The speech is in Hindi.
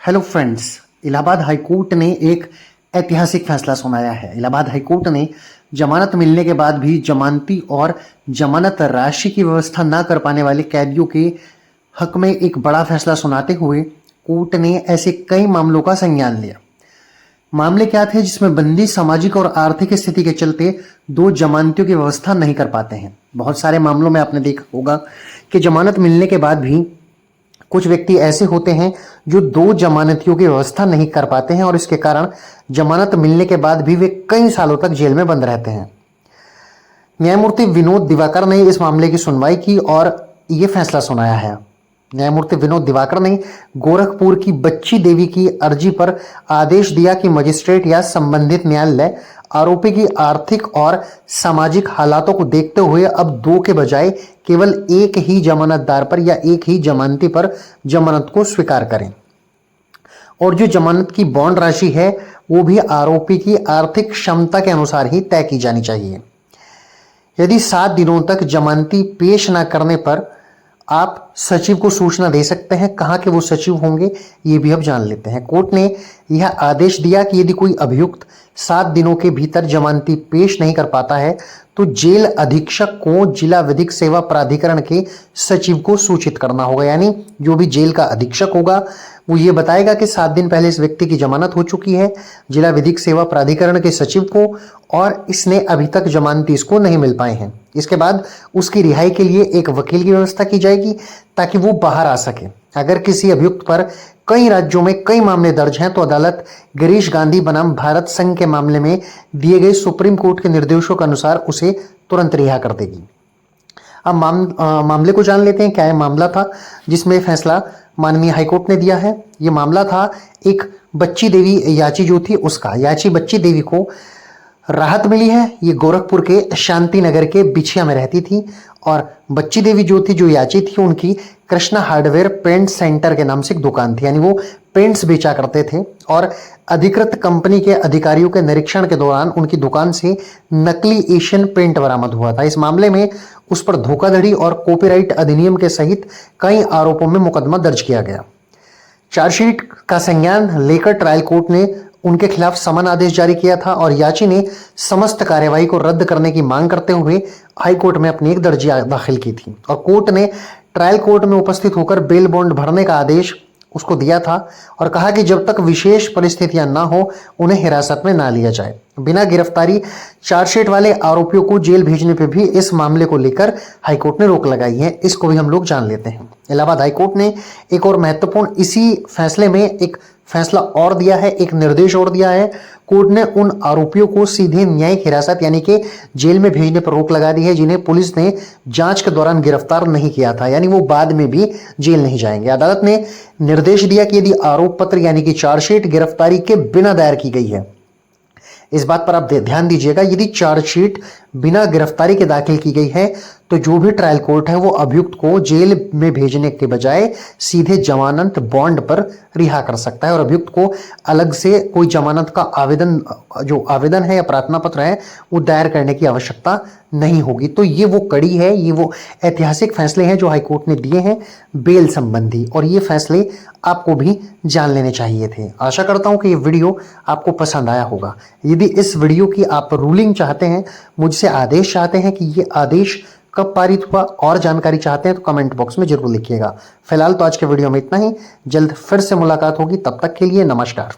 हेलो फ्रेंड्स, इलाहाबाद हाईकोर्ट ने एक ऐतिहासिक फैसला सुनाया है। इलाहाबाद हाईकोर्ट ने जमानत मिलने के बाद भी जमानती और जमानत राशि की व्यवस्था न कर पाने वाले कैदियों के हक में एक बड़ा फैसला सुनाते हुए कोर्ट ने ऐसे कई मामलों का संज्ञान लिया। मामले क्या थे जिसमें बंदी सामाजिक और आर्थिक स्थिति के चलते दो जमानतियों की व्यवस्था नहीं कर पाते हैं। बहुत सारे मामलों में आपने देखा होगा कि जमानत मिलने के बाद भी कुछ व्यक्ति ऐसे होते हैं जो दो जमानतियों की व्यवस्था नहीं कर पाते हैं और इसके कारण जमानत मिलने के बाद भी वे कई सालों तक जेल में बंद रहते हैं। न्यायमूर्ति विनोद दिवाकर ने इस मामले की सुनवाई की और ये फैसला सुनाया है। न्यायमूर्ति विनोद दिवाकर ने गोरखपुर की बच्ची देवी की अर्जी पर आदेश दिया कि मजिस्ट्रेट या संबंधित न्यायालय आरोपी की आर्थिक और सामाजिक हालातों को देखते हुए अब दो के बजाय केवल एक ही जमानतदार पर या एक ही जमानती पर जमानत को स्वीकार करें और जो जमानत की बॉन्ड राशि है वो भी आरोपी की आर्थिक क्षमता के अनुसार ही तय की जानी चाहिए। यदि 7 दिनों तक जमानती पेश न करने पर आप सचिव को सूचना दे सकते हैं। कहां के वो सचिव होंगे ये भी अब जान लेते हैं। कोर्ट ने यह आदेश दिया कि यदि कोई अभियुक्त 7 दिनों के भीतर जमानती पेश नहीं कर पाता है तो जेल अधीक्षक को जिला विधिक सेवा प्राधिकरण के सचिव को सूचित करना होगा। यानी जो भी जेल का अधीक्षक होगा वो ये बताएगा कि 7 दिन पहले इस व्यक्ति की जमानत हो चुकी है जिला विधिक सेवा प्राधिकरण के सचिव को और इसने अभी तक जमानती इसको नहीं मिल पाए हैं। इसके बाद उसकी रिहाई के लिए एक वकील की व्यवस्था की जाएगी ताकि वो बाहर आ सके। अगर किसी अभियुक्त पर कई राज्यों में कई मामले दर्ज हैं तो अदालत गिरीश गांधी बनाम भारत संघ के मामले में दिए गए सुप्रीम कोर्ट के निर्देशों के अनुसार उसे तुरंत रिहा कर देगी। अब मामले को जान लेते हैं। क्या यह मामला था जिसमें फैसला माननीय हाईकोर्ट ने दिया है? ये मामला था एक बच्ची देवी याची जो थी उसका। याची बच्ची देवी को राहत मिली है। ये गोरखपुर के शांति नगर के बिछिया में रहती थी और बच्ची देवी जो थी जो याची थी उनकी कृष्णा हार्डवेयर पेंट सेंटर के नाम से एक दुकान थी। यानी वो पेंट्स बेचा करते थे और अधिकृत कंपनी के अधिकारियों के निरीक्षण के दौरान उनकी दुकान से नकली एशियन पेंट बरामद हुआ था। इस मामले में उस पर धोखाधड़ी और कॉपीराइट अधिनियम के सहित कई आरोपों में मुकदमा दर्ज किया गया। चार्जशीट का संज्ञान लेकर ट्रायल कोर्ट ने उनके खिलाफ समन आदेश जारी किया था और याची ने समस्त कार्यवाही को रद्द करने की मांग करते हुए हाईकोर्ट में अपनी एक अर्जी दाखिल की थी और कोर्ट ने ट्रायल कोर्ट में उपस्थित होकर बेल बॉन्ड भरने का आदेश उसको दिया था और कहा कि जब तक विशेष परिस्थितियां ना हो उन्हें हिरासत में ना लिया जाए। बिना गिरफ्तारी चार्जशीट वाले आरोपियों को जेल भेजने पर भी इस मामले को लेकर हाईकोर्ट ने रोक लगाई है। इसको भी हम लोग जान लेते हैं। इलाहाबाद हाईकोर्ट ने एक और महत्वपूर्ण इसी फैसले में एक फैसला और दिया है, एक निर्देश और दिया है। कोर्ट ने उन आरोपियों को सीधे न्यायिक हिरासत यानी कि जेल में भेजने पर रोक लगा दी है जिन्हें पुलिस ने जांच के दौरान गिरफ्तार नहीं किया था। यानी वो बाद में भी जेल नहीं जाएंगे। अदालत ने निर्देश दिया कि यदि आरोप पत्र यानी कि चार्जशीट गिरफ्तारी के बिना दायर की गई है, इस बात पर आप ध्यान दीजिएगा, यदि चार्जशीट बिना गिरफ्तारी के दाखिल की गई है तो जो भी ट्रायल कोर्ट है वो अभियुक्त को जेल में भेजने के बजाय सीधे जमानत बॉन्ड पर रिहा कर सकता है और अभियुक्त को अलग से कोई जमानत का आवेदन है या प्रार्थना पत्र है वो दायर करने की आवश्यकता नहीं होगी। तो ये वो कड़ी है, ये वो ऐतिहासिक फैसले हैं जो हाईकोर्ट ने दिए हैं बेल संबंधी और ये फैसले आपको भी जान लेने चाहिए थे। आशा करता हूं कि ये वीडियो आपको पसंद आया होगा। यदि इस वीडियो की आप रूलिंग चाहते हैं, मुझसे आदेश चाहते हैं कि ये आदेश कब पारित हुआ और जानकारी चाहते हैं तो कमेंट बॉक्स में जरूर लिखिएगा। फिलहाल तो आज के वीडियो में इतना ही। जल्द फिर से मुलाकात होगी, तब तक के लिए नमस्कार।